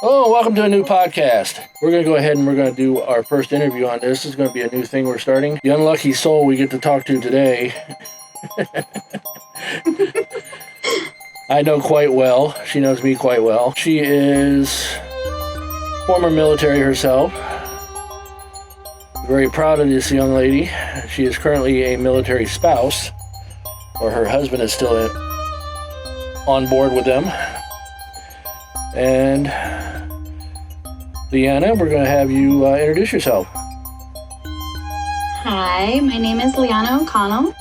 Oh, welcome to a new podcast. We're going to go ahead and we're going to do our first interview on this. This is going to be a new thing we're starting. The unlucky soul we get to talk to today, I know quite well. She knows me quite well. She is former military herself. Very proud of this young lady. She is currently a military spouse, or her husband is still on board with them. And Leanna, we're going to have you introduce yourself. Hi, my name is Leanna O'Connell.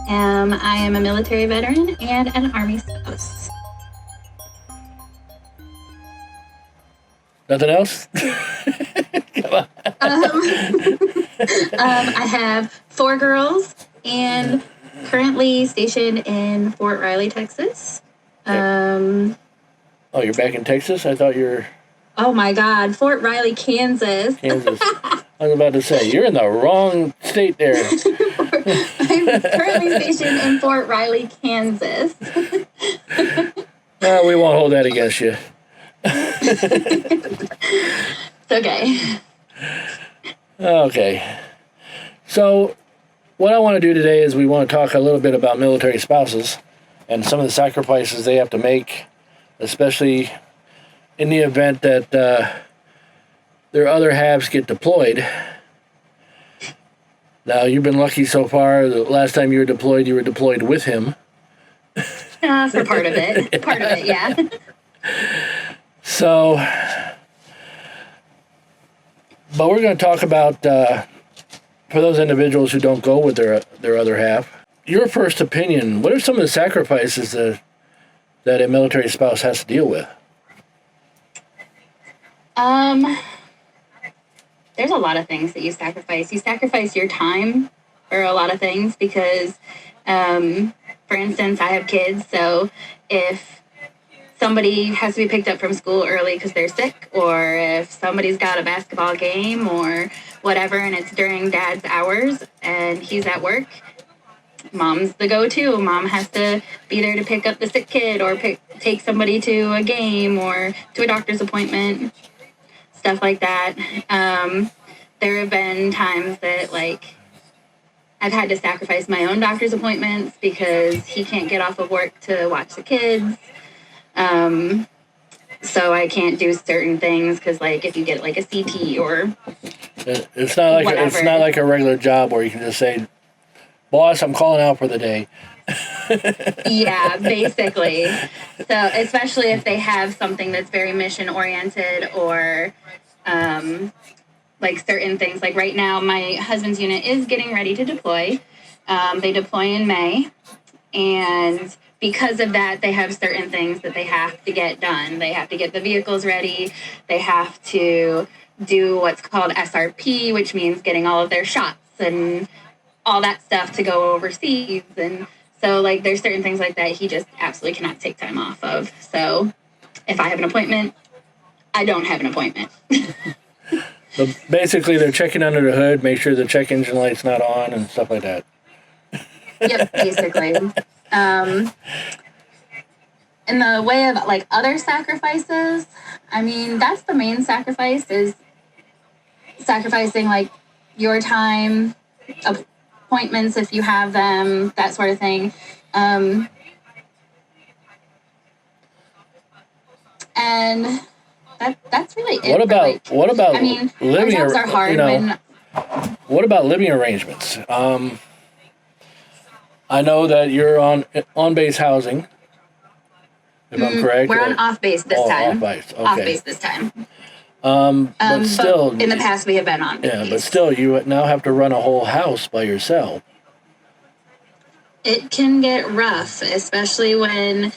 I am a military veteran and an Army spouse. Nothing else? Come on. I have 4 girls and currently stationed in Fort Riley, Texas. Oh, you're back in Texas? I thought you were... Oh my God, Fort Riley, Kansas. I was about to say, you're in the wrong state there. I'm currently stationed in Fort Riley, Kansas. We won't hold that against you. It's okay. Okay. So, what I want to do today is we want to talk a little bit about military spouses and some of the sacrifices they have to make, especially in the event that their other halves get deployed. Now, you've been lucky so far. The last time you were deployed with him. For part of it. Part of it, yeah. So, but we're going to talk about, for those individuals who don't go with their other half, your first opinion, what are some of the sacrifices that a military spouse has to deal with? There's a lot of things that you sacrifice. You sacrifice your time for a lot of things because, for instance, I have kids, so if somebody has to be picked up from school early because they're sick, or if somebody's got a basketball game or whatever and it's during dad's hours and he's at work, mom's the go-to. Mom has to be there to pick up the sick kid or take somebody to a game or to a doctor's appointment, stuff like that. There have been times that, I've had to sacrifice my own doctor's appointments because he can't get off of work to watch the kids. So I can't do certain things because, if you get, a CT or it's not like whatever. It's not like a regular job where you can just say, boss, I'm calling out for the day. Yeah, basically. So especially if they have something that's very mission oriented or certain things. Like right now, my husband's unit is getting ready to deploy. They deploy in May. And because of that, they have certain things that they have to get done. They have to get the vehicles ready. They have to do what's called SRP, which means getting all of their shots and all that stuff to go overseas. And so, there's certain things like that he just absolutely cannot take time off of. So if I have an appointment, I don't have an appointment. So basically, they're checking under the hood, make sure the check engine light's not on and stuff like that. Yep, basically. In the way of, other sacrifices, that's the main sacrifice, is sacrificing, your time, appointments if you have them, that sort of thing. And that's really it. What about living? Jobs are hard what about living arrangements? I know that you're on base housing, if I'm correct. We're on off base this time. Off base, okay. Off base this time. But still, in the past we have been on base. Yeah, but still, you now have to run a whole house by yourself. It can get rough, especially when,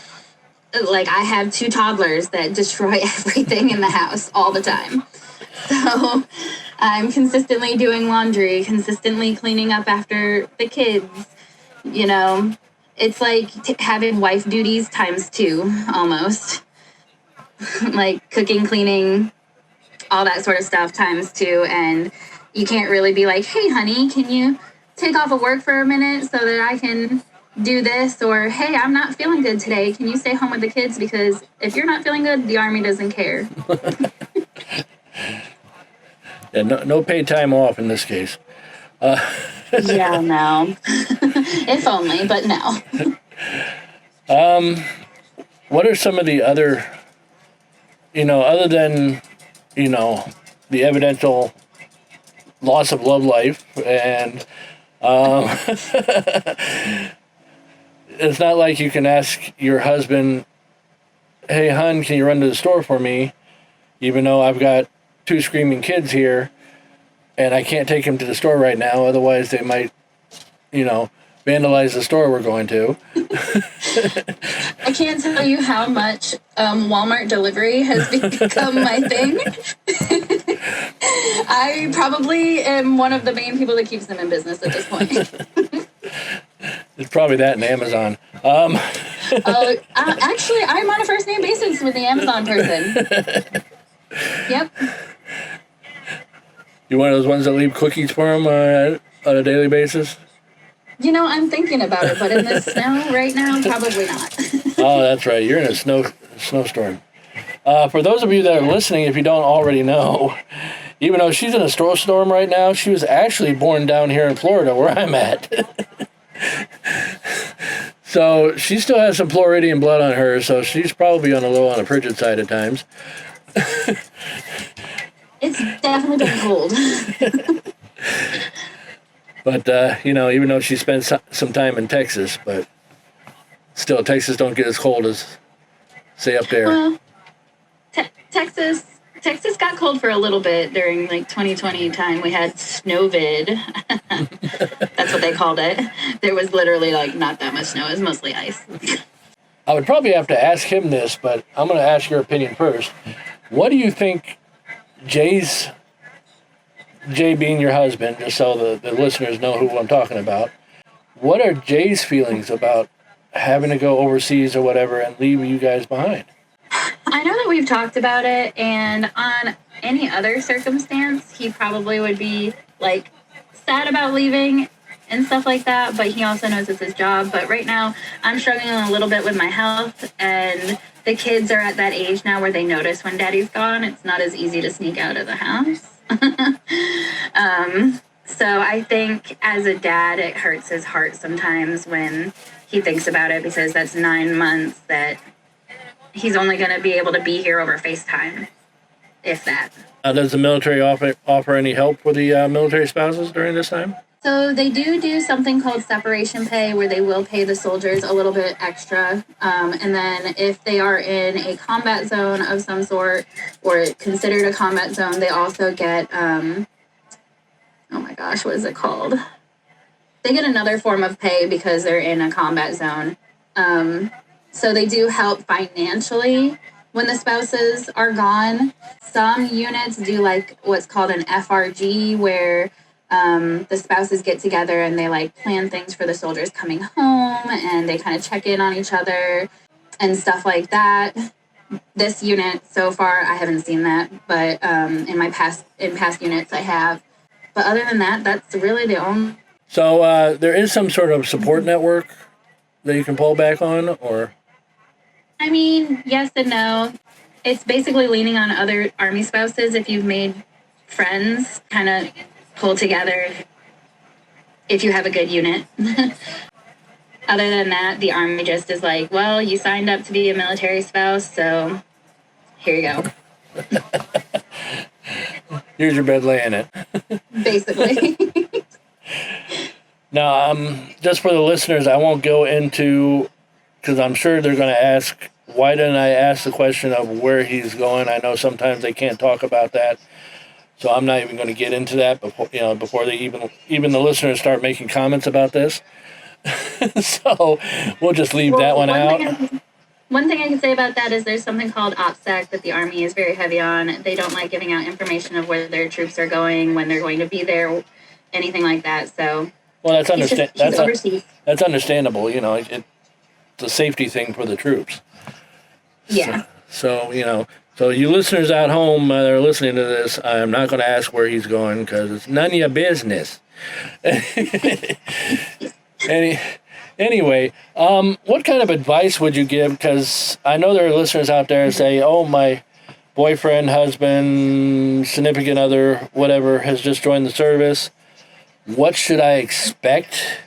I have 2 toddlers that destroy everything in the house all the time. So I'm consistently doing laundry, consistently cleaning up after the kids. It's like having wife duties times 2, almost. Cooking, cleaning, all that sort of stuff times 2. And you can't really be like, hey, honey, can you take off of work for a minute so that I can do this, or hey, I'm not feeling good today. Can you stay home with the kids? Because if you're not feeling good, the Army doesn't care. Yeah, no paid time off in this case. Yeah, no. If only, but no. What are some of the other, other than, the evidential loss of love life, and it's not like you can ask your husband, hey, hun, can you run to the store for me? Even though I've got 2 screaming kids here and I can't take them to the store right now, otherwise they might, vandalize the store we're going to. I can't tell you how much Walmart delivery has become my thing. I probably am one of the main people that keeps them in business at this point. It's probably that and Amazon. Actually, I'm on a first name basis with the Amazon person. Yep. You one of those ones that leave cookies for them on a daily basis? I'm thinking about it, but in the snow right now, probably not. Oh, that's right. You're in a snowstorm. For those of you that are listening, if you don't already know, even though she's in a snowstorm right now, she was actually born down here in Florida, where I'm at. So she still has some Floridian blood on her, so she's probably on the frigid side at times. It's definitely been cold. But, even though she spent some time in Texas, but still, Texas don't get as cold as, say, up there. Well, Texas got cold for a little bit during, 2020 time. We had snowvid. That's what they called it. There was literally, not that much snow. It was mostly ice. I would probably have to ask him this, but I'm going to ask your opinion first. What do you think Jay being your husband, just so the listeners know who I'm talking about, what are Jay's feelings about having to go overseas or whatever and leave you guys behind? I know that we've talked about it, and on any other circumstance, he probably would be, sad about leaving and stuff like that, but he also knows it's his job. But right now, I'm struggling a little bit with my health, and the kids are at that age now where they notice when daddy's gone. It's not as easy to sneak out of the house. So I think as a dad, it hurts his heart sometimes when he thinks about it, because that's 9 months that he's only going to be able to be here over FaceTime, if that. Does the military offer any help for the military spouses during this time? So they do something called separation pay, where they will pay the soldiers a little bit extra. And then if they are in a combat zone of some sort, or considered a combat zone, they also get, oh my gosh, what is it called? They get another form of pay because they're in a combat zone. So they do help financially when the spouses are gone. Some units do what's called an FRG, where the spouses get together and they plan things for the soldiers coming home, and they kind of check in on each other and stuff like that. This unit so far, I haven't seen that, but in past units I have. But other than that, that's really the only. So there is some sort of support network that you can pull back on, or? I mean, yes and no. It's basically leaning on other Army spouses. If you've made friends, kind of pull together if you have a good unit. Other than that, the Army just is well, you signed up to be a military spouse, so here you go. Here's your bed, lay in it. Basically. Now, just for the listeners, I won't go into, because I'm sure they're going to ask, why didn't I ask the question of where he's going? I know sometimes they can't talk about that. So I'm not even going to get into that before they even the listeners start making comments about this. So we'll just leave that one out. One thing I can say about that is there's something called OPSEC that the Army is very heavy on. They don't like giving out information of where their troops are going, when they're going to be there, anything like that. So well, that's overseas. That's understandable. It's a safety thing for the troops. Yeah. So you listeners at home that are listening to this, I'm not going to ask where he's going because it's none of your business. Anyway, what kind of advice would you give? Because I know there are listeners out there who say, oh, my boyfriend, husband, significant other, whatever, has just joined the service. What should I expect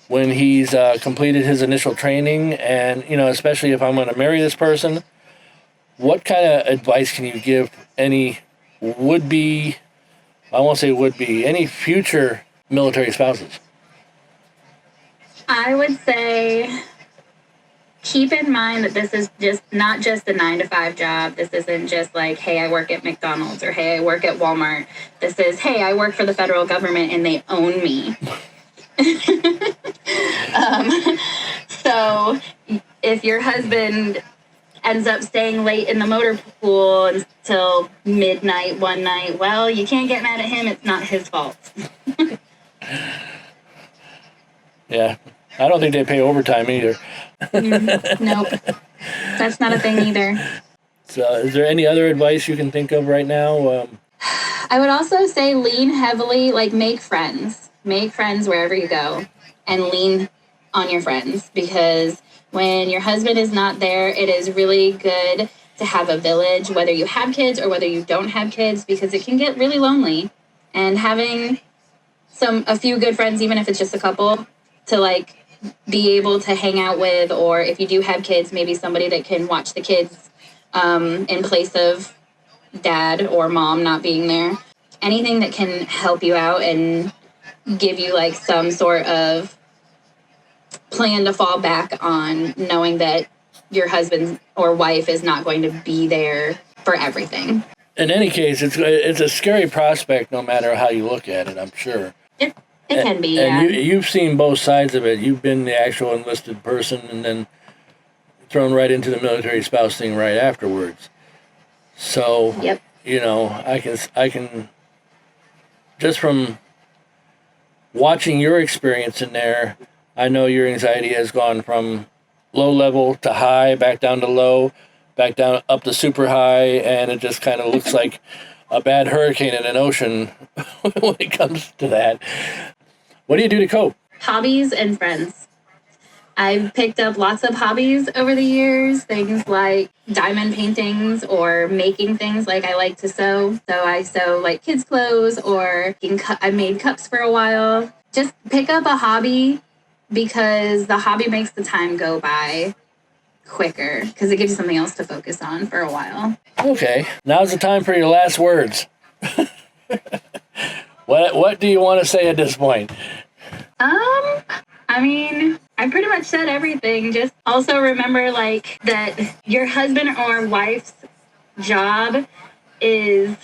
when he's completed his initial training? And, especially if I'm going to marry this person, what kind of advice can you give any would-be, I won't say would-be, any future military spouses? I would say keep in mind that this is not just a 9-to-5 job. This isn't just like, hey, I work at McDonald's, or hey, I work at Walmart. This is, hey, I work for the federal government and they own me. So if your husband ends up staying late in the motor pool until midnight one night, well, you can't get mad at him. It's not his fault. Yeah. I don't think they pay overtime either. Nope. That's not a thing either. So is there any other advice you can think of right now? I would also say lean heavily, like make friends. Make friends wherever you go and lean on your friends, because when your husband is not there, it is really good to have a village, whether you have kids or whether you don't have kids, because it can get really lonely. And having a few good friends, even if it's just a couple, to like be able to hang out with, or if you do have kids, maybe somebody that can watch the kids in place of dad or mom not being there. Anything that can help you out and give you like some sort of plan to fall back on, knowing that your husband or wife is not going to be there for everything. In any case, it's a scary prospect no matter how you look at it, I'm sure. It can be, yeah. And you've seen both sides of it. You've been the actual enlisted person and then thrown right into the military spouse thing right afterwards. So, yep. I can just from watching your experience in there, I know your anxiety has gone from low level to high, back down to low, back down up to super high, and it just kind of looks like a bad hurricane in an ocean when it comes to that. What do you do to cope? Hobbies and friends. I've picked up lots of hobbies over the years, things like diamond paintings or making things. Like I like to sew. So I sew like kids' clothes, or I made cups for a while. Just pick up a hobby, because the hobby makes the time go by quicker, because it gives you something else to focus on for a while. Okay, now's the time for your last words. What do you want to say at this point? I mean, I pretty much said everything. Just also remember, like, that your husband or wife's job is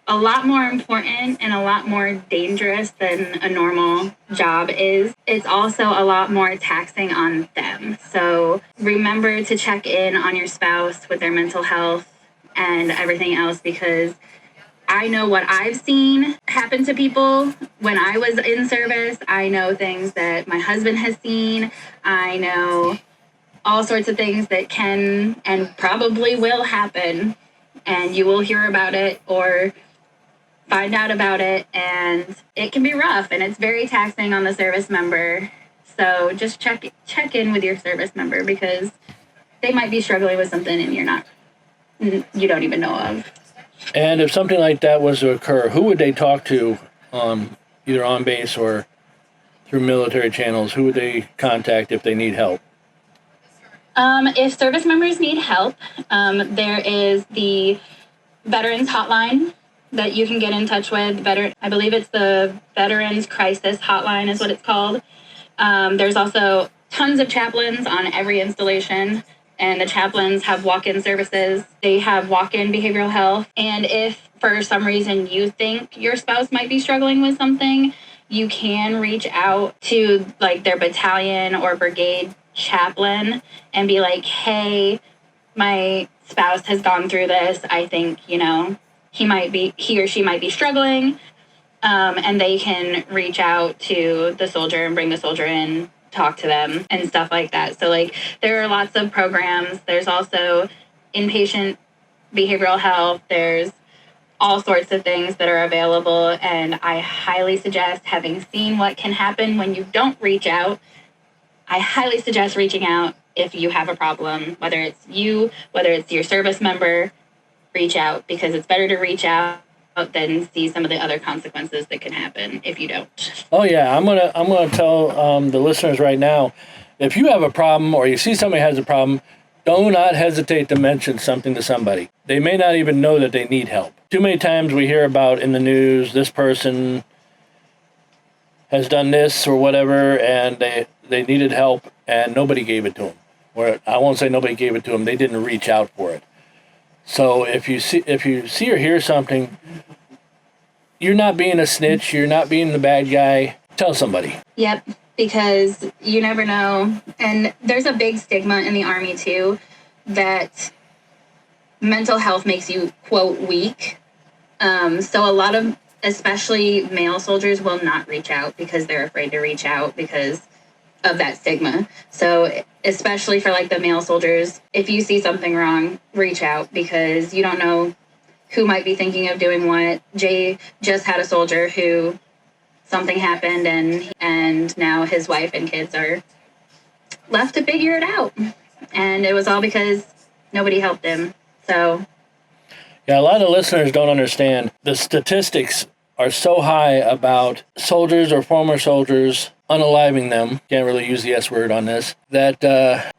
a lot more important and a lot more dangerous than a normal job is. It's also a lot more taxing on them. So remember to check in on your spouse with their mental health and everything else, because I know what I've seen happen to people when I was in service. I know things that my husband has seen. I know all sorts of things that can and probably will happen, and you will hear about it or find out about it, and it can be rough, and it's very taxing on the service member. So just check in with your service member, because they might be struggling with something and you don't even know of. And if something like that was to occur, who would they talk to, either on base or through military channels? Who would they contact if they need help? If service members need help, there is the Veterans Hotline that you can get in touch with. I believe it's the Veterans Crisis Hotline is what it's called. There's also tons of chaplains on every installation, and the chaplains have walk-in services. They have walk-in behavioral health. And if for some reason you think your spouse might be struggling with something, you can reach out to like their battalion or brigade chaplain and be like, hey, my spouse has gone through this. I think, he or she might be struggling. And they can reach out to the soldier and bring the soldier in, talk to them and stuff like that. So like there are lots of programs. There's also inpatient behavioral health. There's all sorts of things that are available. And I highly suggest, having seen what can happen when you don't reach out, I highly suggest reaching out if you have a problem, whether it's you, whether it's your service member, reach out, because it's better to reach out than see some of the other consequences that can happen if you don't. Oh yeah, I'm gonna tell the listeners right now, if you have a problem or you see somebody has a problem, do not hesitate to mention something to somebody. They may not even know that they need help. Too many times we hear about in the news, this person has done this or whatever, and they needed help and nobody gave it to them. Or I won't say nobody gave it to them, they didn't reach out for it. So if you see or hear something, you're not being a snitch, you're not being the bad guy, tell somebody. Yep, because you never know. And there's a big stigma in the Army too, that mental health makes you, quote, weak. So a lot of, especially male soldiers, will not reach out because they're afraid to reach out because of that stigma. So especially for like the male soldiers, if you see something wrong, reach out, because you don't know who might be thinking of doing what. Jay just had a soldier who something happened, and now his wife and kids are left to figure it out. And it was all because nobody helped him. So yeah, a lot of listeners don't understand. The statistics are so high about soldiers or former soldiers unaliving them. Can't really use the S word on this. That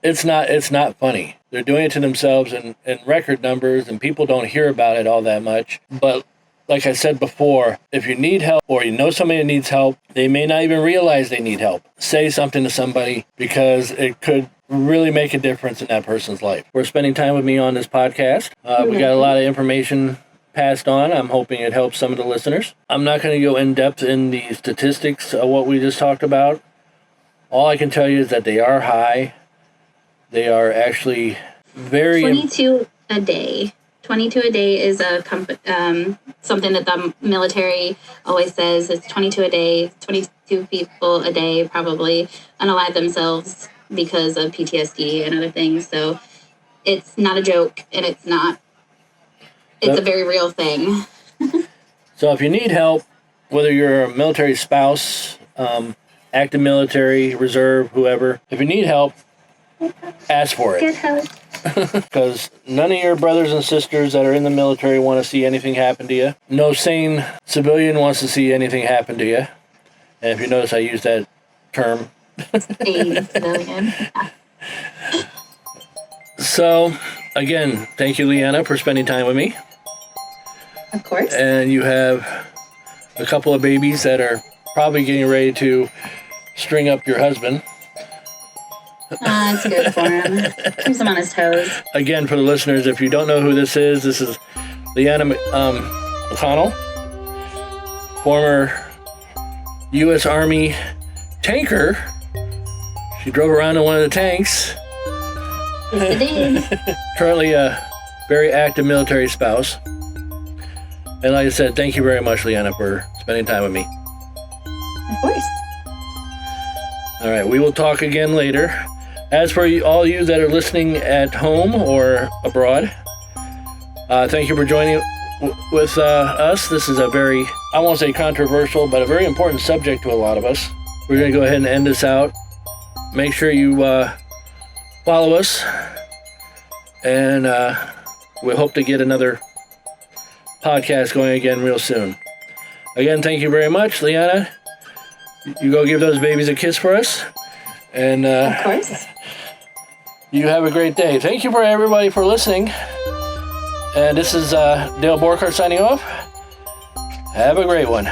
it's not funny. They're doing it to themselves in record numbers, and people don't hear about it all that much. But like I said before, if you need help or you know somebody that needs help, they may not even realize they need help. Say something to somebody, because it could really make a difference in that person's life. We're spending time with me on this podcast. We got a lot of information passed on. I'm hoping it helps some of the listeners. I'm not going to go in depth in the statistics of what we just talked about. All I can tell you is that they are high. They are actually very... 22 a day. 22 a day is something that the military always says. It's 22 a day. 22 people a day probably unalive themselves because of PTSD and other things. So it's not a joke, and it's a very real thing. So if you need help, whether you're a military spouse, active military, reserve, whoever, if you need help, ask for it. Get help. Because none of your brothers and sisters that are in the military want to see anything happen to you. No sane civilian wants to see anything happen to you. And if you notice, I use that term. Sane civilian. So, again, thank you, Leanna, for spending time with me. Of course. And you have a couple of babies that are probably getting ready to string up your husband. It's good for him. Keeps him on his toes. Again, for the listeners, if you don't know who this is Leanna O'Connell, former U.S. Army tanker. She drove around in one of the tanks. Yes, it did. Currently a very active military spouse. And like I said, thank you very much, Leanna, for spending time with me. Of course. All right, we will talk again later. As for all you that are listening at home or abroad, thank you for joining with us. This is a very, I won't say controversial, but a very important subject to a lot of us. We're going to go ahead and end this out. Make sure you follow us, and we hope to get another podcast going again real soon. Again, thank you very much, Leanna. You go give those babies a kiss for us. And of course. You have a great day. Thank you for everybody for listening. And this is Dale Borkart signing off. Have a great one.